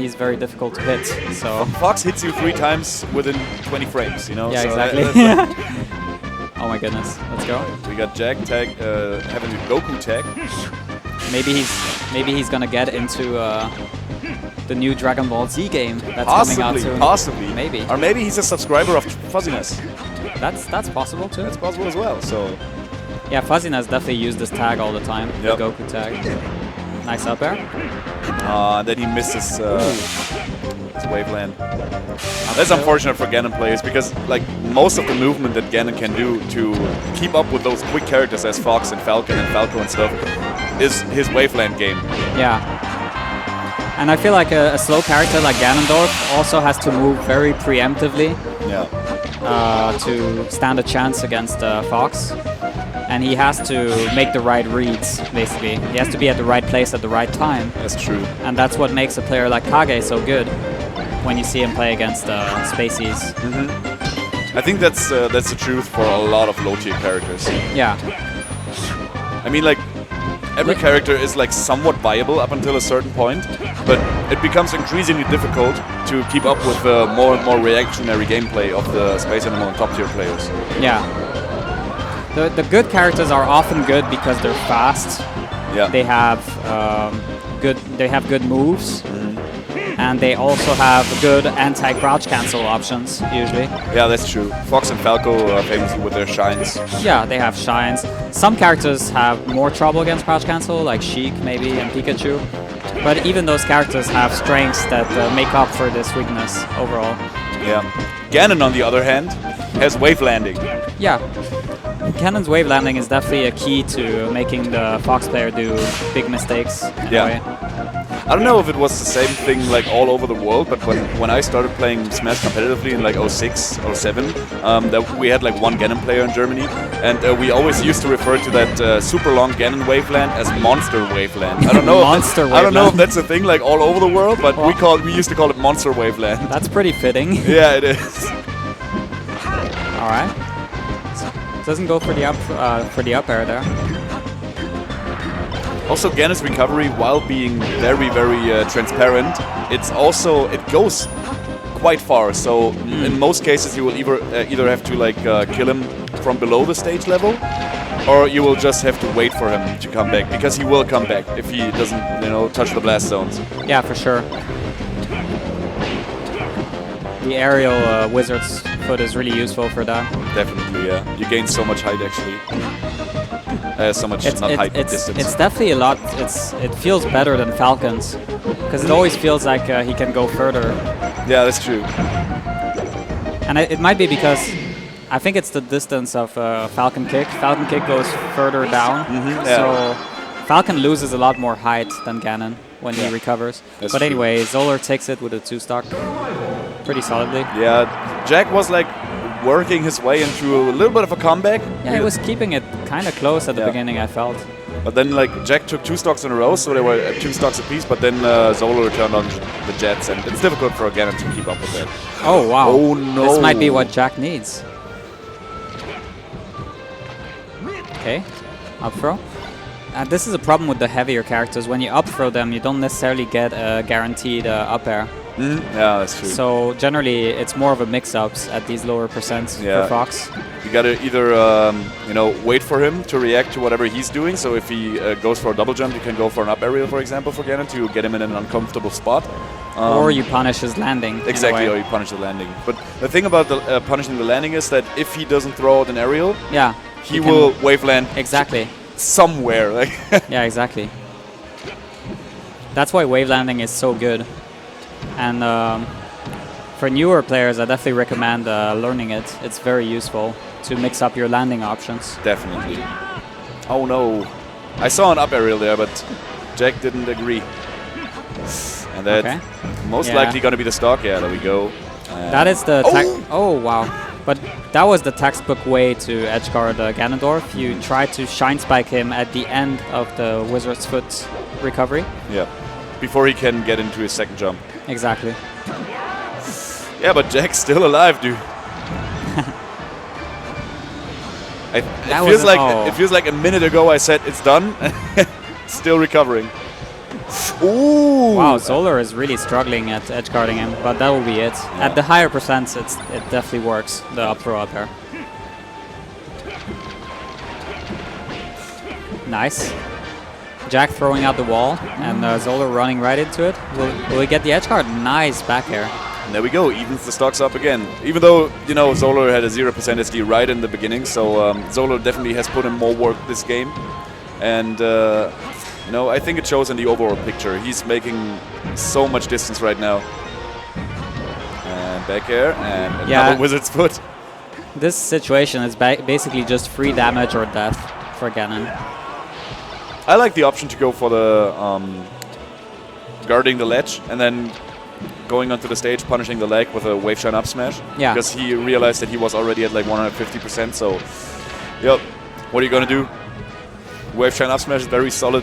he's very difficult to hit. So Fox hits you 3 times within 20 frames, you know? yeah, so exactly. Oh my goodness, let's go. We got Jack tag, having a Goku tag. Maybe he's gonna get into the new Dragon Ball Z game that's coming out soon. Possibly. Maybe. Or maybe he's a subscriber of Fuzziness. That's possible too. That's possible as well. So yeah, Fuzziness definitely used this tag all the time. Yep. The Goku tag. Nice up air. Then he misses his waveland. That's unfortunate for Ganon players because like most of the movement that Ganon can do to keep up with those quick characters as Fox and Falcon and Falco and stuff is his waveland game. Yeah. And I feel like a slow character like Ganondorf also has to move very preemptively to stand a chance against Fox. And he has to make the right reads, basically. He has to be at the right place at the right time. That's true. And that's what makes a player like Kage so good when you see him play against Spaceys. I think that's the truth for a lot of low-tier characters. Yeah. I mean, like, every character is like somewhat viable up until a certain point, but it becomes increasingly difficult to keep up with more and more reactionary gameplay of the Space Animal and top-tier players. Yeah. The good characters are often good because they're fast. Yeah. They have good moves, and they also have good anti-crouch cancel options usually. Yeah, that's true. Fox and Falco are famously with their shines. Yeah, they have shines. Some characters have more trouble against crouch cancel, like Sheik maybe and Pikachu. But even those characters have strengths that make up for this weakness overall. Yeah. Ganon, on the other hand, has wave landing. Yeah. Ganon's wave landing is definitely a key to making the Fox player do big mistakes. Yeah. I don't know if it was the same thing like all over the world, but when I started playing Smash competitively in like 06, 07, that we had like one Ganon player in Germany, and we always used to refer to that super long Ganon waveland as Monster Waveland. I don't know. I don't know if that's a thing like all over the world, but we used to call it Monster Waveland. That's pretty fitting. Yeah, it is. All right. Doesn't go for the up air there. Also, Ganon's recovery, while being very, very transparent, it goes quite far. So in most cases, you will either have to like kill him from below the stage level, or you will just have to wait for him to come back, because he will come back if he doesn't, touch the blast zones. Yeah, for sure. The aerial wizard's foot is really useful for that. Definitely, yeah. You gain so much height actually. So much, distance. It's definitely a lot. It feels better than Falcon's, because it always feels like he can go further. Yeah, that's true. And it might be because I think it's the distance of Falcon Kick. Falcon Kick goes further down, so Falcon loses a lot more height than Ganon when he recovers. That's but true. anyway, Zoler takes it with a 2-stock pretty solidly. Yeah, Jack was like working his way into a little bit of a comeback. Yeah, he was keeping it kind of close at the beginning, I felt. But then like Jack took 2 stocks in a row, so they were 2 stocks apiece, but then Zoler turned on the Jets, and it's difficult for Ganon to keep up with that. Oh, wow. Oh, no. This might be what Jack needs. Okay, up throw. This is a problem with the heavier characters. When you up throw them, you don't necessarily get a guaranteed up air. Yeah, that's true. So generally, it's more of a mix-ups at these lower percents for Fox. You gotta either wait for him to react to whatever he's doing. So if he goes for a double jump, you can go for an up aerial, for example, for Ganon to get him in an uncomfortable spot. Or you punish his landing. Exactly, or you punish the landing. But the thing about the punishing the landing is that if he doesn't throw out an aerial, he will wave land. Exactly. Somewhere. Like yeah, exactly. That's why wave landing is so good. And for newer players, I definitely recommend learning it. It's very useful to mix up your landing options. Definitely. Oh no. I saw an up aerial there, but Jack didn't agree. And that's most likely going to be the stock. Yeah, there we go. That is the... Oh, wow. But that was the textbook way to edgeguard Ganondorf. You try to shine spike him at the end of the Wizard's Foot recovery. Yeah, before he can get into his second jump. Exactly. Yeah, but Jack's still alive, dude. It feels like a minute ago I said it's done. Still recovering. Ooh! Wow, Zoler is really struggling at edge guarding him, but that will be it. At the higher percents, it definitely works, the up throw out there. Nice. Jack throwing out the wall, and Zoler running right into it. Will he get the edge guard? Nice back air. And there we go, evens the stocks up again. Even though, you know, Zoler had a 0% SD right in the beginning, so Zoler definitely has put in more work this game. And, you know, I think it shows in the overall picture. He's making so much distance right now. And back air, and another Wizard's Foot. This situation is basically just free damage or death for Ganon. I like the option to go for the guarding the ledge and then going onto the stage, punishing the leg with a wave shine up smash. Yeah. Because he realized that he was already at like 150%. So, yep. What are you gonna do? Wave shine up smash is very solid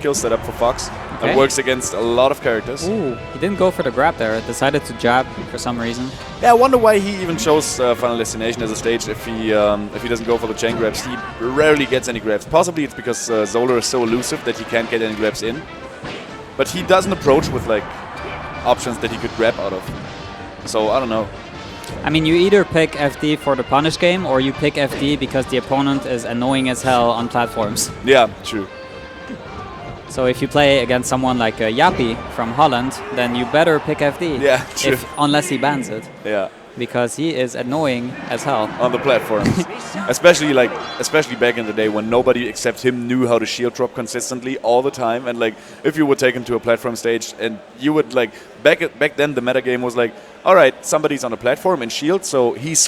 kill setup for Fox. Okay. It works against a lot of characters. Ooh, he didn't go for the grab there. Decided to jab for some reason. Yeah, I wonder why he even chose Final Destination as a stage if he doesn't go for the chain grabs. He rarely gets any grabs. Possibly it's because Zoler is so elusive that he can't get any grabs in. But he doesn't approach with like options that he could grab out of. So I don't know. I mean, you either pick FD for the punish game or you pick FD because the opponent is annoying as hell on platforms. Yeah, true. So if you play against someone like Yappy from Holland, then you better pick FD. Yeah, true. Unless he bans it. Yeah. Because he is annoying as hell. On the platforms. especially back in the day when nobody except him knew how to shield drop consistently all the time. And like if you would take him to a platform stage and you would like back then the metagame was like, alright, somebody's on a platform in shield, so he's